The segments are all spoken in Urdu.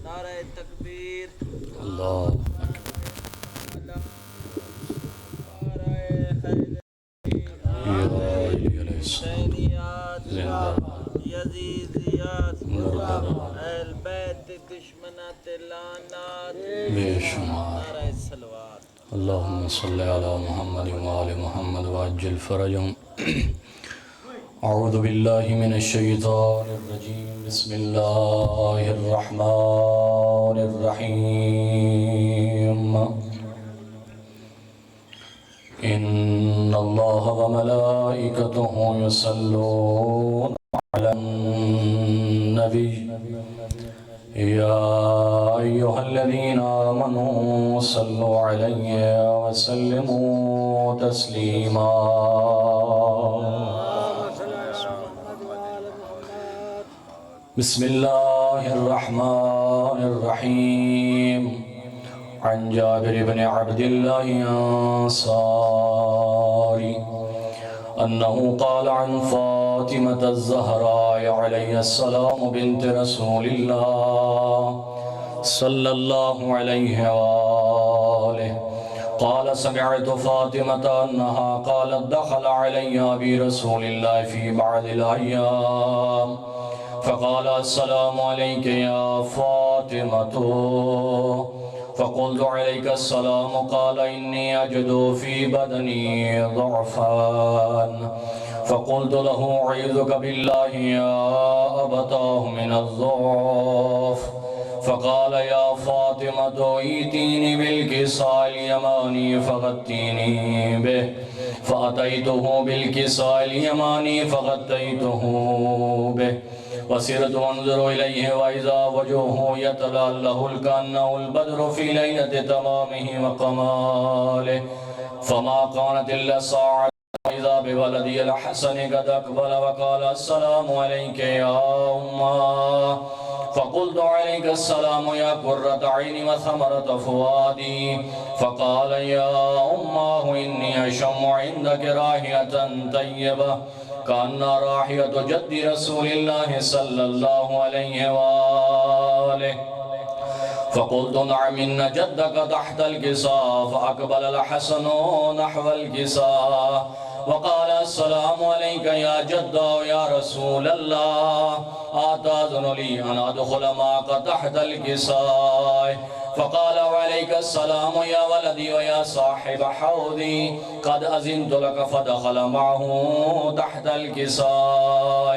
نعرہ تکبیر، اللہ نعرہ حیدری، یا علی علیہ السلام حسینیات، زندہ باد یزیدیات، مردہ باد اہل بیت دشمنات لعنات، بے شمار نعرہ صلوات۔ اللہم صلی علی محمد وآل محمد وعجل فرجهم اعوذ باللہ من الشیطان الرجیم بسم اللہ الرحمن الرحیم ان اللہ وملائکتہ یصلون علی النبی یا ایہا الذین آمنوا صلوا علیہ وسلموا تسلیما بسم اللہ الرحمن الرحیم عن جابر بن عبد اللہ انصاری انہو قال عن فاطمة الزہراء علیہ السلام بنت رسول اللہ صلی اللہ علیہ وآلہ قال سمعت فاطمة انہا قالت دخل علی ابی رسول اللہ فی بعض الایام فقال السلام عليك يا فاطمة فقلت عليك السلام قال إني أجد في بدني ضعفا فقلت له أعيذك بالله يا أبتاه من الضعف فقال يا فاطمة ائتيني بالكساء اليماني فغطيني به فأتيته بالكساء اليماني فغطيته به وسرت انظر إليه وإذا وجهه يتلألأ كأنه البدر في ليلة تمامه وكماله فما كانت إلا ساعة وإذا بولدي الحسن قد أقبل وقال السلام عليك يا أمه فقلت عليك السلام يا قرة عيني وثمرة فؤادي فقال يا أمه إني أشم عندك راحية طيبة كأن راحية جد رسول الله صلى الله عليه وآله فقلت نعم إن جدك تحت الكساء فأقبل الحسن نحو الكساء وقال السلام عليك يا جد يا رسول الله آتاذن لي أن أدخل معك تحت الكساء فقال وعليك السلام يا ولدي ويا صاحب حوضي قد أذنت لك فدخل معه تحت الكساء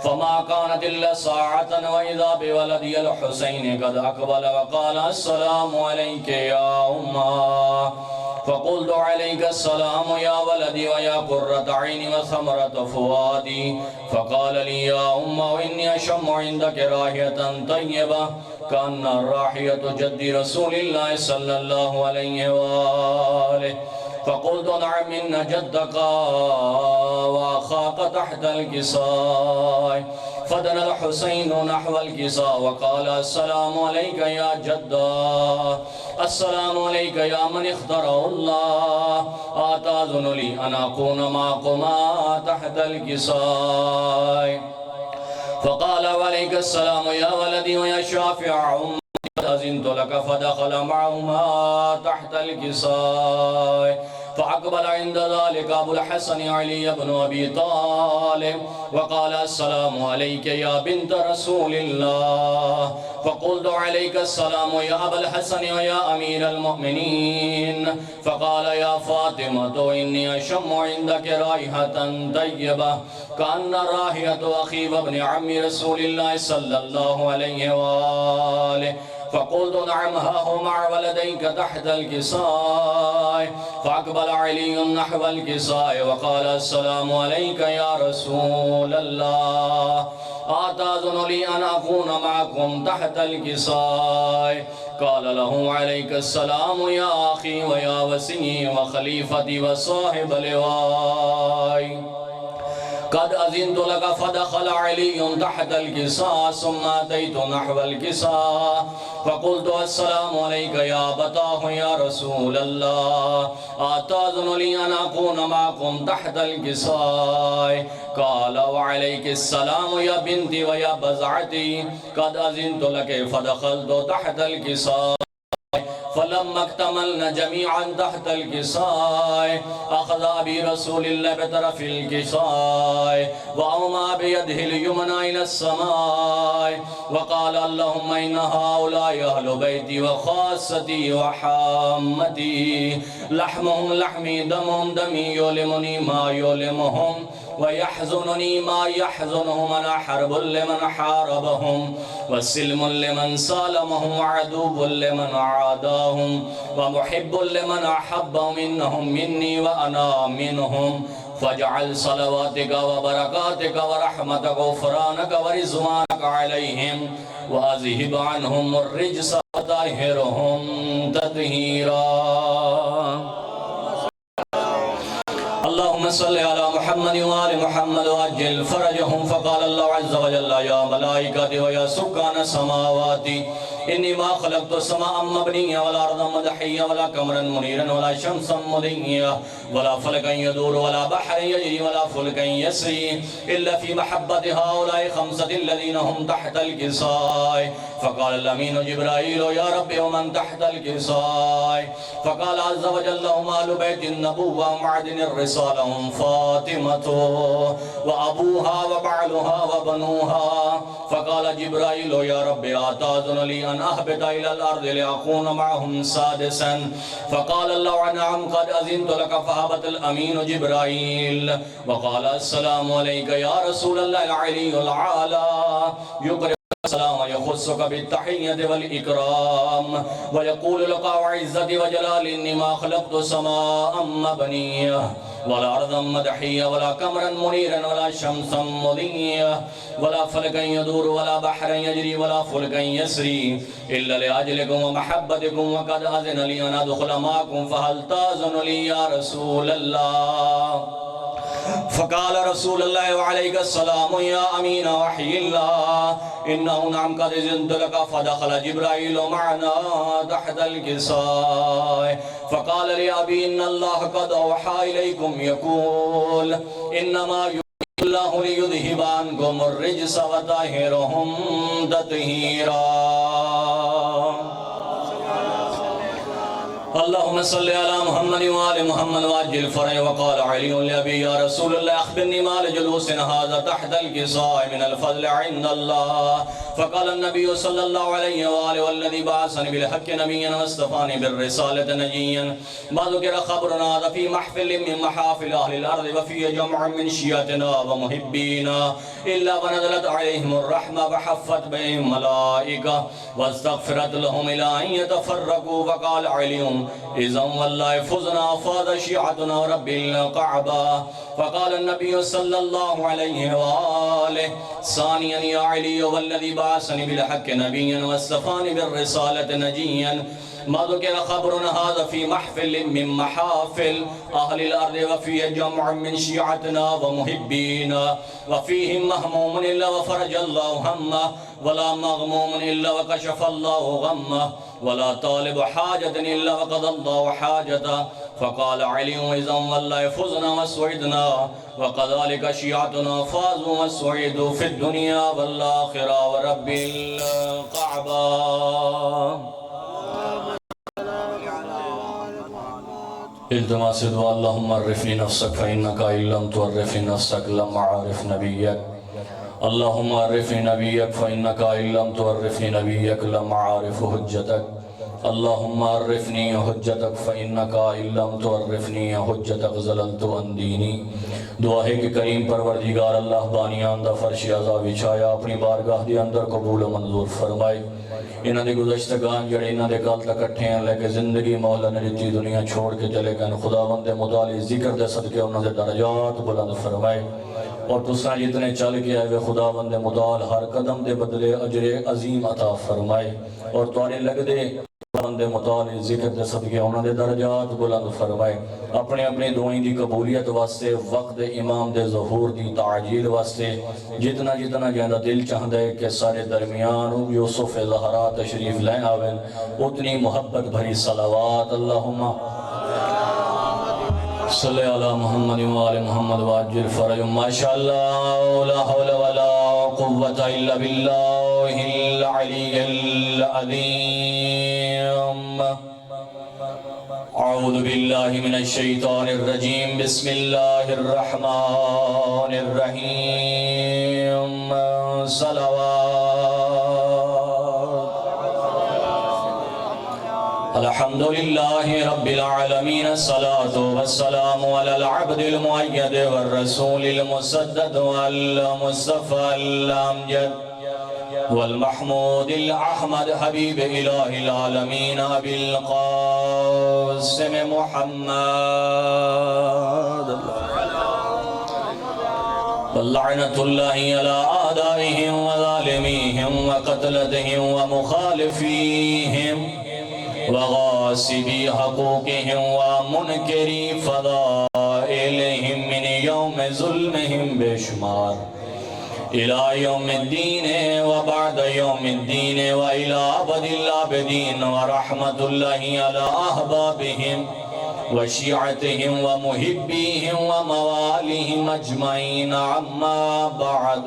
فما كانت إلا ساعة وإذا بولدي الحسين قد أقبل وقال السلام عليك يا أمه فقلت عليك السلام يا ولدي ويا قرة عيني وثمرة فؤادي فقال لي يا أمه إني أشم عندك راحية طيبة كأن راحية جد رسول الله صلى الله عليه وآله فقلت نعم إن جدك وأخاك تحت الكساء فدنا الحسين نحو الكساء وقال السلام عليك يا جدا السلام عليك يا من اختاره الله آتاذن لي أن أكون معكما تحت الكساء فقال وعليك السلام يا ولدي ويا شافع أمي أذنت لك فدخل معهما تحت الكساء فأقبل عند ذلك أبو الحسن علي بن أبي طالب وقال السلام عليك يا بنت رسول الله فقلت عليك السلام يا أبا الحسن ويا أمير المؤمنين فقال يا فاطمة إني أشم عندك رائحة طيبة كأن راحية أخي وابن عم رسول الله صلى الله عليه وآله فقلت نعم ها هو مع ولديك تحت الكساء فأقبل علي نحو الكساء وقال السلام عليك يا رسول الله آتاذن لي أن أكون معكم تحت الكساء قال له عليك السلام يا أخي ويا وسيي وخليفتي وصاحب لواي قد أذنت لك فدخل علي تحت الكساء ثم أتيت نحو الكساء فقلت السلام عليك يا أبتاه يا رسول الله أتأذن لي أن أكون معكم تحت الكساء قال وعليك السلام يا بنتي ويا بزعتي قد أذنت لك فدخلت تحت الكساء فلما اكتملنا جميعا تحت الكساء أخذ أبي رسول الله بطرف الكساء وأومى بيده اليمنى إلى السماء وقال اللهم إن هؤلاء أهل بيتي وخاصتي وحامتي لحمهم لحمي دمهم دمي يؤلمني ما يؤلمهم ويحزنني ما يحزنهم أنا حرب لمن حاربهم وسلم لمن سالمهم وعدو لمن عاداهم ومحب لمن أحبهم إنهم مني وأنا منهم فاجعل صلواتك وبركاتك ورحمتك وغفرانك ورضوانك عليهم وأذهب عنهم الرجس وطهرهم تطهيرا اللهم صل على محمد وآل محمد وعجل فرجهم فقال الله عز وجل يا ملائكتي ويا سكان السماوات إني ما خلقت السماء مبنية ولا أرضا مدحية ولا قمرا منيرا ولا شمسا مضية ولا فلكا يدور ولا بحر يجري ولا فلكا يسري إلا في محبة هؤلاء خمسة الذين هم تحت الكساء فقال الأمين جبرائيل يا رب ومن تحت الكساء فقال عز وجل هم أهل بيت النبوة ومعدن الرسالة هم فاطمة وأبوها وبعلها وبنوها فقال جبرائيل يا رب أتأذن لي أن أهبط إلى الأرض لأكون معهم سادسا فقال الله نعم قد أذنت لك فهبط الأمين جبرائيل وقال السلام عليك يا رسول الله العلي العالى يقرأ السلام يخصك بالتحية والإكرام ويقول لك وعزتي وجلال إني ما خلقت سماء مبنية ولا أرضا مدحية ولا قمرا منيرا ولا شمسا مضية ولا فلكا يدور ولا بحرا يجري ولا فلكا يسري إلا لأجلكم ومحبتكم وقد أذن لي أن أدخل معكم فهل تأذن لي يا رسول الله فقال رسول الله وعليك السلام يا أمين وحي الله إنه نعم قد أذنت لك فدخل جبرائيل معنا تحت الكساء فقال لي أبي إن الله قد أوحى إليكم يقول إنما الله ليذهب عنكم الرجس وطهرهم تطهيرا اللهم صل على محمد وآل محمد وعجل فرج وقال علي لأبي يا رسول الله أخبرني ما لجلوس هذا تحت الكساء من الفضل عند الله فقال النبي صلى الله عليه وآله والذي بعثني بالحق نبيا واصطفاني بالرسالة نجيا ما ذكر خبرنا هذا في محفل من محافل أهل الأرض وفيه جمع من شيعتنا ومحبينا إلا ونزلت عليهم الرحمة وحفت بهم ملائكة واستغفرت لهم إلى أن يتفرقوا فقال علي إذا والله فزنا فاز شيعتنا ورب الكعبة فقال النبي صلى الله عليه وآله ثانيا يا علي والذي بعثني بالحق نبيا واصطفاني بالرسالة نجيا ما ذكر خبرنا هذا في محفل من محافل أهل الأرض وفيه جمع من شيعتنا ومحبينا وفيهم مهموم إلا وفرج الله همه ولا مغموم إلا وكشف الله غمه ولا طالب حاجة إلا وقضى الله حاجته فقال علي إذا والله فزنا وسعدنا وكذلك شيعتنا فازوا وسعدوا في الدنيا والآخرة ورب الكعبة التماس دعاء اللهم عرفني نفسك فإنك إن لم تعرفني نفسك لم أعرف نبيك اللهم عرفني نبيك فإنك إن لم تعرفني نبيك لم أعرف حجتك اللهم عرفني حجتك فإنك إن لم تعرفني حجتك زللت عن ديني دعا ہے کہ کریم پروردگار اللہ بانیان دا فرش عذاب چھایا اپنی بارگاہ دے اندر قبول و منظور فرمائے انہاں دے گزشتگان جڑے انہاں دے کال تک کٹھے ہیں لے کے زندگی مولا نے رتی دنیا چھوڑ کے چلے گئے خداوند متعالی ذکر دے صدقے انہاں دے درجات بلند فرمائے اور تساں جتنے چل کے آئے خداوند متعال ہر قدم دے بدلے اجر عظیم عطا فرمائے اور توانے لگ دے خداوند متعال ذکر دے صدقے انہاں دے درجات بلند فرمائے اپنے اپنے دعائیں دی قبولیت واسطے وقت امام دے ظہور دی تعجیل واسطے جتنا جتنا جہاں دل چاہتا ہے کہ سارے درمیان یوسف زہرا تشریف لے آویں اتنی محبت بھری صلوات اللہم صلی علی محمد وآل محمد واجل فرج ماشاءاللہ لا حول ولا قوة الا باللہ العلی العظیم اعوذ باللہ من الشیطان الرجیم بسم اللہ الرحمن الرحیم صلوات الحمدللہ رب العالمین الصلاة والسلام علی العبد المؤید والرسول المسدد والمصطفى الامجد والمحمود الأحمد حبيب إله العالمين أبي القاسم محمد واللعنة الله على أعدائهم وظالميهم وقتلتهم ومخالفيهم وغاصبي حقوقهم ومنكري فضائلهم من يوم ظلمهم بشمار إلى يوم الدين وبعد يوم الدين وإلى أبد الآبدين ورحمة الله على أحبابهم وشيعتهم ومحبيهم ومواليهم أجمعين عما بعد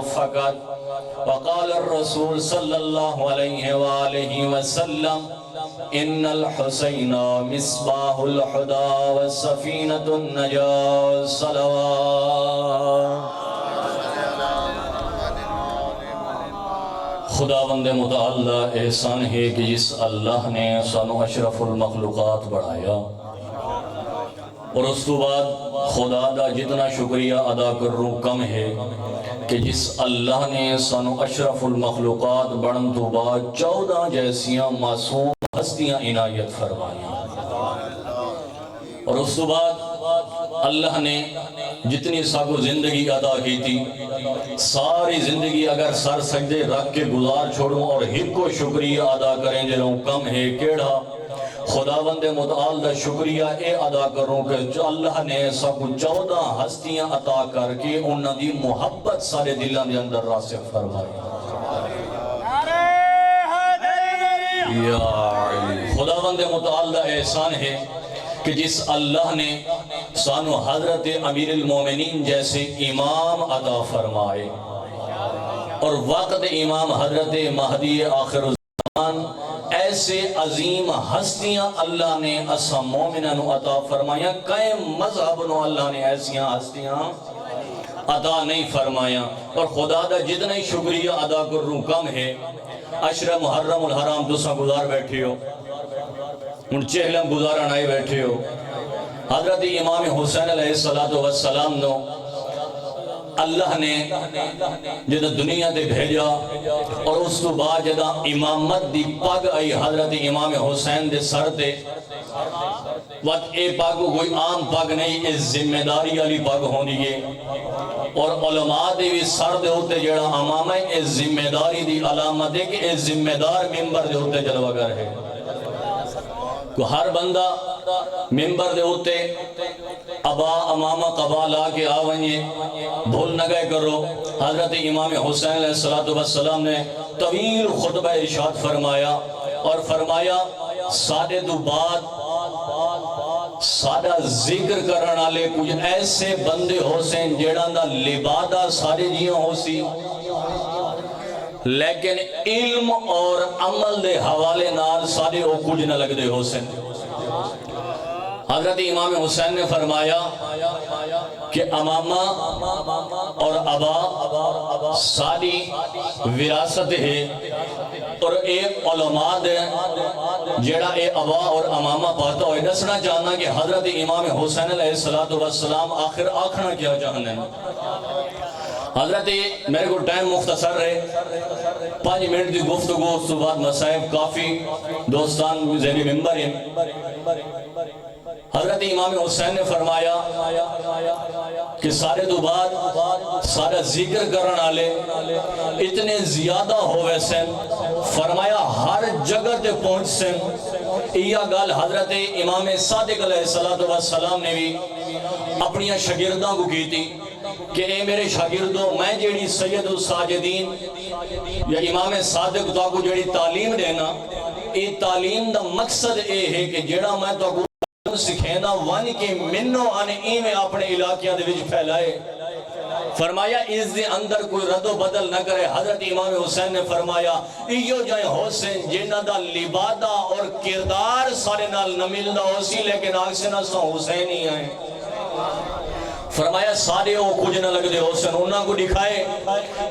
فقط وقال الرسول صلى الله عليه وآله وسلم إن الحسين مصباح الهدى والسفينة النجاة صلوات خداوند متعال احسان ہے کہ جس اللہ نے سانو اشرف المخلوقات بڑھایا اور اس تو بعد خدا دا جتنا شکریہ ادا کر رہوں کم ہے کہ جس اللہ نے سانو اشرف المخلوقات بڑھن تو بعد 14 جیسیاں معصوم ہستیاں عنایت فرمائیاں اور اس تو بعد اللہ نے جتنی ساگو زندگی عطا کی تھی ساری زندگی اگر سر سجدے رکھ کے گزار چھوڑوں اور ہر کو شکریہ ادا کریں جنہوں کم ہے کیڑا خداوند متعال دا شکریہ اے ادا کروں کہ اللہ نے ساگو 14 ہستیاں عطا کر کے انہاں دی محبت سارے دلان دے اندر راسخ فرمائی خداوند متعال دا احسان ہے کہ جس اللہ نے سانو حضرت امیر المومنین جیسے امام عطا فرمائے اور وقت امام حضرت مہدی آخر الزمان ایسے عظیم ہستیاں اللہ نے اسا مومنان عطا فرمایا کئے مذہب نو اللہ نے ایسیاں ہستیاں عطا نہیں فرمایا اور خدا دا جتنا ہی شکریہ ادا کر رہوں کم ہے عشر محرم الحرام دوسرا گزار بیٹھے ہو ان چہلم گزارا نائے بیٹھے ہو حضرت امام حسین علیہ السلام نو اللہ نے جدہ دنیا دے بھیجا اور اس تو بعد جدہ امامت دی پگ آئی حضرت امام حسین دے سر دے وقت اے پاگو کوئی عام پگ نہیں اس ذمہ داری علی پگ ہونی ہے اور علماء دے بھی سر دے ہوتے جڑا امامہ اس ذمہ داری دی علامت ہے کہ اس ذمہ دار ممبر دے ہوتے جلوگر ہے کو ہر بندہ ممبر دے ہوتے ابا امامہ قبا لا کے آوائیں بھول نہ گئے کرو حضرت امام حسین علیہ السلام نے طویل خطبہ ارشاد فرمایا اور فرمایا سادے دو بعد سادہ ذکر کرنا لے کچھ ایسے بندے ہو سین جیڑا دا لبادہ سارے جیوں ہو سی لیکن علم اور عمل دے حوالے نال سارے او کچھ نہ لگ دے ہو سن حضرت امام حسین نے فرمایا کہ امامہ اور ابا ساری وراثت ہے اور ایک علماء دے جیڑا اے ابا اور امامہ پاتا ہوئے دسنا چاہنا کہ حضرت امام حسین علیہ السلام آخر آکھنا کیا چاہنے حضرت میرے کو ٹائم مختصر رہے 5 منٹ دی گفتگو اس تو بعد مسائب کافی دوستان ذہنی ممبر ہیں حضرت امام حسین نے فرمایا کہ سارے تو بعد سارا ذکر کرن والے اتنے زیادہ ہوئے سن، فرمایا ہر جگہ تے پہنچ سن۔ یہ گل حضرت امام صادق علیہ السلام نے بھی اپنی شاگرداں کو کی تھی کہ اے میرے شاگردوں، میں جیڑی سید الساجدین یا امام صادق تو کو جیڑی تعلیم دینا، یہ تعلیم دا مقصد اے ہے کہ جیڑا میں تو کو سکھینا ون کے منو آنے ایمیں اپنے علاقیاں دے وچ پھیلائے۔ فرمایا اس دے اندر کوئی رد و بدل نہ کرے۔ حضرت امام حسین نے فرمایا ایو جائے حسین جنہ دا لبادہ اور کردار سارے نال نہ ملدا ہو سی، لیکن آگ سے نہ سو حسین ہی آئے۔ فرمایا سارے وہ کچھ نہ لگ دے حسین، انہاں کو دکھائے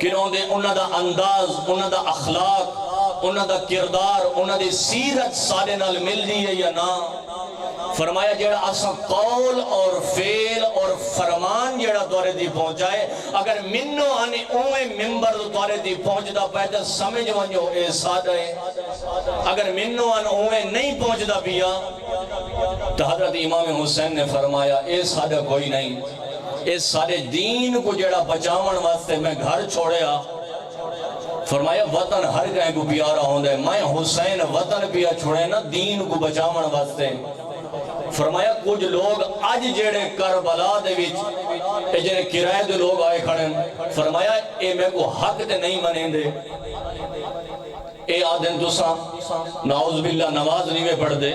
کہ انہاں دا انداز، انہاں دا اخلاق، انہاں دا کردار، انہاں دی سیرت سارے نال مل دی ہے یا نہ۔ فرمایا جیڑا اسا قول اور فعل اور فرمان جیڑا دوارے دی پہنچائے، اگر منو آنے اوے ممبر دوارے دی پہنچ دا پہتا سمجھ ونجو اے سادہ ہے، اگر منو آنے اوے نہیں پہنچ دا پیا تو حضرت امام حسین نے فرمایا اے سادہ کوئی نہیں، اس سارے دین کو جیڑا بچاون واسطے میں گھر چھوڑیا۔ فرمایا وطن ہر کہیں کو پیارا ہوندے، میں حسین وطن پیا چھوڑے نا دین کو بچاون واسطے۔ فرمایا کچھ لوگ آج جیڑے کربلا دے وچ اے جیڑے کرائے دے لوگ آئے کھڑے، فرمایا اے میں کو حق تے نہیں منیں دے، اے آدھن تسا نعوذ باللہ نماز نہیں میں پڑھ دے۔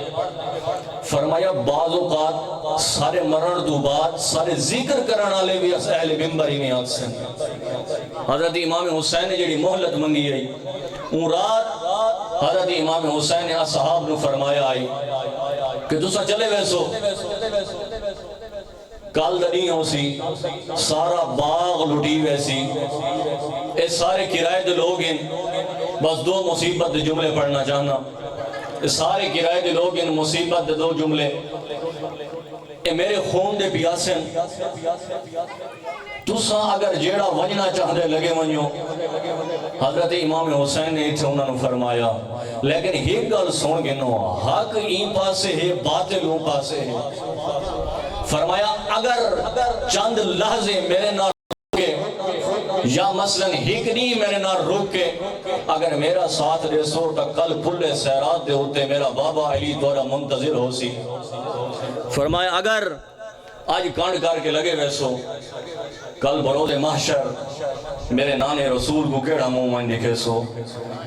فرمایا بعض اوقات سارے مرن تو بعد سارے ذکر کرنا لے بھی اہل ممبر ہی میں آت سے۔ حضرت امام حسین نے جیڑی محلت منگی آئی، اون رات حضرت امام حسین نے اصحاب نے فرمایا آئی کہ تسا چلے ویسو کال دنی ہو سی، سارا باغ لٹی ویسی، اے سارے کرائے دے لوگ ہیں، بس دو مصیبت دے جملے پڑھنا چاہنا، اے سارے کرائے دے لوگ ہیں، مصیبت دے دو جملے، اے میرے خون دے پیاسن، تسا اگر جیڑا وجنا چاہدے لگے ونیو۔ حضرت امام حسین نے اتھے انہوں نے فرمایا لیکن ایک گل سن گنو، حق این پاسے ہے باطل اون پاسے ہے۔ فرمایا اگر چند لحظے میرے نہ روکے یا مثلا ایک نہیں میرے نہ روکے، اگر میرا ساتھ دے سو تا کل پھلے سیرات دے ہوتے میرا بابا علی دورہ منتظر ہو سی۔ فرمایا اگر آج کانڈ کر کے لگے ویسو کل بروز محشر میرے نانے رسول کو کیڑا منہ میں دکھے سو۔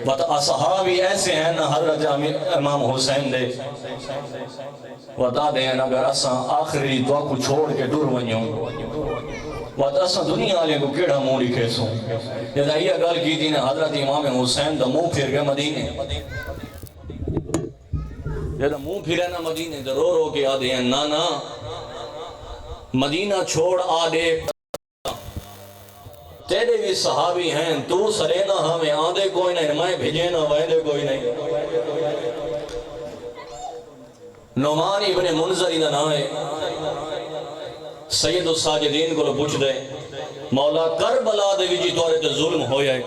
بات اصحابی ایسے ہیں نا حضرت امام حسین دے بتا دیں اگر اساں آخری دعا کو چھوڑ کے دور ونیوں بات اساں دنیا والے کو کیڑا منہ دکھے سو۔ جیسا یہ گل کی تھی نا حضرت امام حسین دا منہ پھر گئے مدینے، جیسا منہ پھرے نا مدینے دا رو رو کے آدھے ہیں نانا مدینہ چھوڑ آدھے تیرے بھی صحابی ہیں، تو سرینا ہمیں آدھے کوئی نہیں، میں بھیجے نہ وعدے کوئی نہیں۔ نعمان ابن منذر دا نام ہے، سید الساجدین کو پوچھ دے مولا کربلا دے وچ تورے تے ظلم ہویا ہے،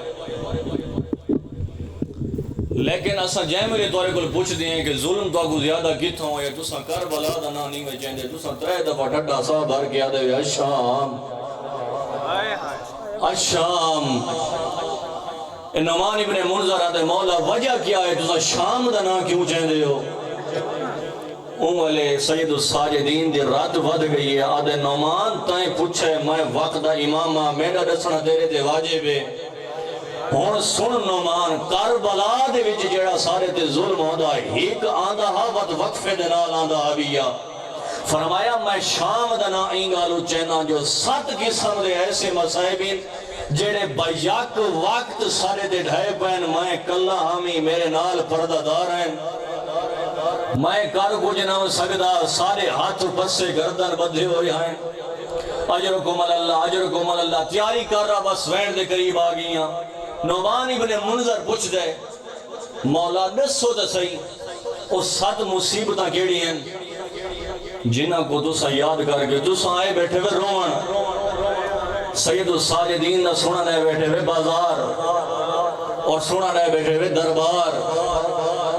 لیکن اساں جے میرے تورے کو پوچھ دیں کہ ظلم تو کو زیادہ کتھوں ہویا، تساں کربلا دا نام نہیں وچیندے، تساں 3 دفعہ ڈڈا سا بھر کے آدے الشام الشام۔ نعمان ابن منذر آتے مولا وجہ کیا ہے تساں شام دا نام کیوں چاہندے ہو؟ والے سید الساجدین دی رات ود گئی ہے، آدھے نعمان تائیں پوچھے میں وقت دا امامہ میرا دسنا تیرے دے واجب ہے۔ ہون سن نعمان کربلا دے وچ جیڑا سارے تے ظلم ہوندا ایک آندہ ہاوت وقفے دے نال آندہ آبیا۔ فرمایا میں شام دنا اینگالو چینا جو 7 قسم دے ایسے مسائبین جیڑے بیاک وقت سارے دے ڈھائے پین میں کلہ ہمیں میرے نال پردہ دار ہیں، میں کر کچھ نہ سکدا، سارے ہاتھ پسے گردن بدھے ہوئے ہیں۔ اجرکم اللہ اجرکم اللہ، تیاری کر رہا بس وینڈ دے قریب آگیاں۔ نعمان ابن منذر پوچھ دے مولا دسو تے صحیح او 7 مصیبتاں کیڑی ہیں جنہ کو تسا یاد کر کے تسا آئے بیٹھے ہوئے روان، سید الساجدین نہ سنا رہے بیٹھے ہوئے بازار اور سنا رہے بیٹھے ہوئے دربار،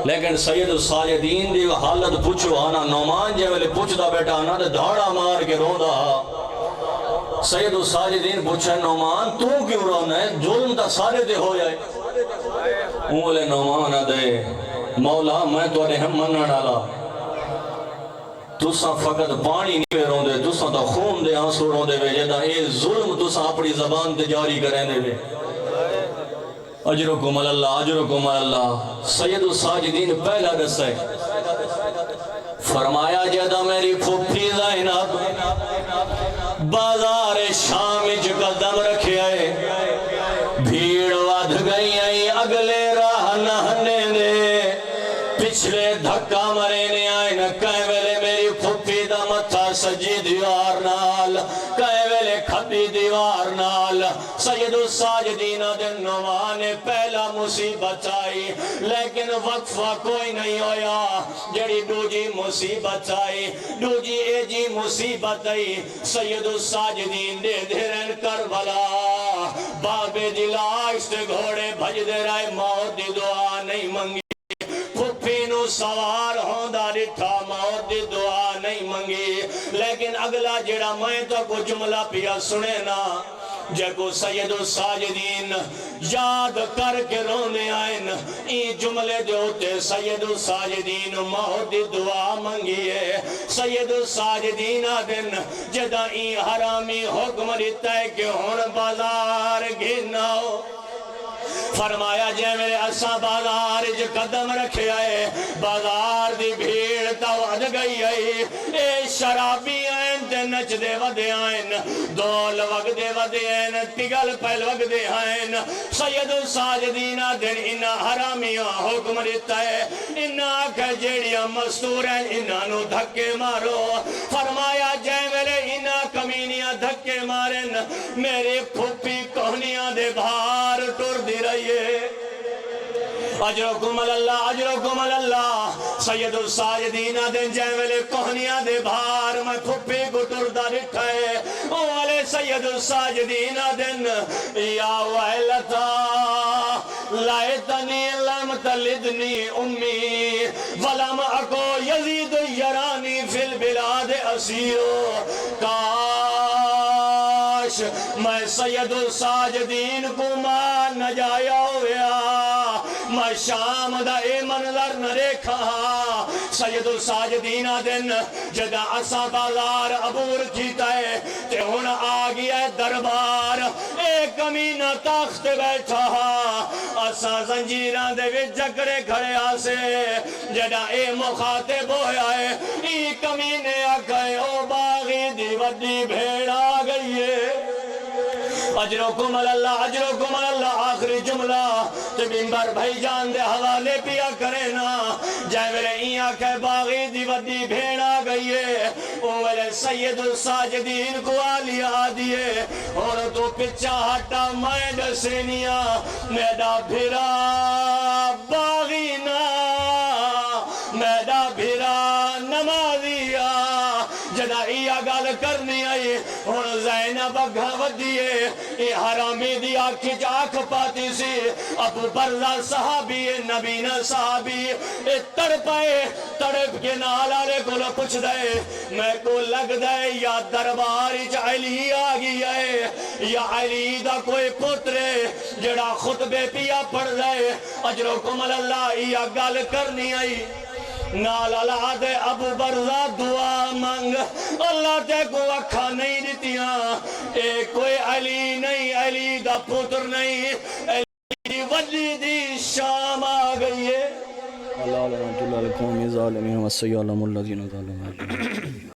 لیکن سید الساجدین دی حالت پوچھو آنا نعمان جے ویلے پوچھ دا بیٹا آنا دے دھاڑا مار کے رو دا سید الساجدین پوچھے نعمان تو کیوں رونا ہے؟ ظلم تا سارے دے ہو جائے. بولے نعمان دے مولا میں تو ہم منن والا تساں فقط پانی نہیں پہ روندے تساں تا خون دے آنسو روندے وے جدا اے ظلم تساں اپنی زبان تے جاری کریں دے وے. اجرکم اللہ اجرکم اللہ. سید الساجدین پہلا رس ہے فرمایا جدا میری پھوپھی زینب بازار شام وچ قدم رکھے آئے بھیڑ ودھ گئی آئی اگلے راہ نہنے دے پچھلے دھکا مرے نے آئے نہ کہیں ویلے میری پھوپھی دا متھا سجی دیوار نال کہیں ویلے کھبی دیوار نال. سید الساجدین دن نعمان نے پہلا مصیبت آئی لیکن وقفہ کوئی نہیں ہویا. جڑی دوجی مصیبت آئی دوجی اے جی مصیبت آئی سید الساجدین دے دھرن کربلا بابے دلاش تے گھوڑے بھج دے رائے موت دی دعا نہیں منگی پھوپھی نو سوار ہوندا ڈٹھا موت دی دعا نہیں منگی. لیکن اگلا جڑا میں تو کو جملہ پیا سنے نا جے کو سید الساجدین یاد کر کے رونے آئین این جملے دے ہوتے سید الساجدین موت دی دعا منگیے. سید الساجدین دن جدا این حرامی حکم دیتا ہے کہ ہون بازار گھناؤ فرمایا جے میرے اسا بازار جو قدم رکھے آئے بازار دی بھیڑ تا ود گئی آئی اے شرابی آئین تے نچ دے ودے آئین دول وگ دے ودے آئین تگل پہل وگ دے آئین. سید الساجدین دن انہا حرامیاں حکم دیتا ہے انہا آکھا جیڑیاں مستور ہیں انہا نو دھکے مارو. فرمایا جے میرے انہا کمینیاں دھکے مارن میرے پھوپی کوہنیاں دے بھار ٹر دی رہی اجرکم اللہ اجرکم اللہ. سید الساجدین دن جیولے کوہنیاں دے بھار میں پھوپی کو ٹردہ رکھائے والے سید الساجدین دن یا ویلتا لائتنی لم تلدنی امی ولم اکو یزید یرانی فی البلاد اسیرو. کاش میں سید الساجدین کو مان نہ جایا ہویا میں شام دا اے منظر نہ دیکھا. سید الساجدین دن جدا اسا بازار عبور کیتا ہے تے ہن آگیا ہے دربار اے کمینہ تخت بیٹھا اسا زنجیران دے وچ جکڑے کھڑے آسے جدا اے مخاطب ہویا ہے ای کمینے آگئے او باغی دی وڈی بھیڑ آ گئی ہے. اجرکم اللہ اجرکم اللہ. آخری جملہ تے منبر بھائی جان دے حوالے پیا کرے نا جائے میرے ایاں کہ باغی دی ودی بھیڑ آ گئی ہے او میرے سید الساجدین کو آلیا دیئے اور تو پچھا ہٹا میں دسینیاں میڈا بھیرا باغی نا میڈا بھیرا نمازیا جدا ایا گال کرنی آئی اور زینب اگھا ودیے اے حرامی دی آنکھی جاک پاتی سی ابو برزہ صحابی نبینا صحابی اے تڑپائے تڑپ کے نالارے کو پچھ دے میں کو لگ دے یا درباری علی آگی ہے یا علی دا کوئی پترے جڑا خطبے پیا پڑھ دے اجرکم اللہ یا گال کرنی آئی نال اللہ دے ابو برزہ دعا مانگ اللہ تے کو اکھا نہیں دیتیاں اے کوئی علی نہیں علی دا پتر نہیں علی ولی دی شام آ گئی ہے. اللہ علیہ وسلم القوم ظالمین والسیالم الذین ظالمین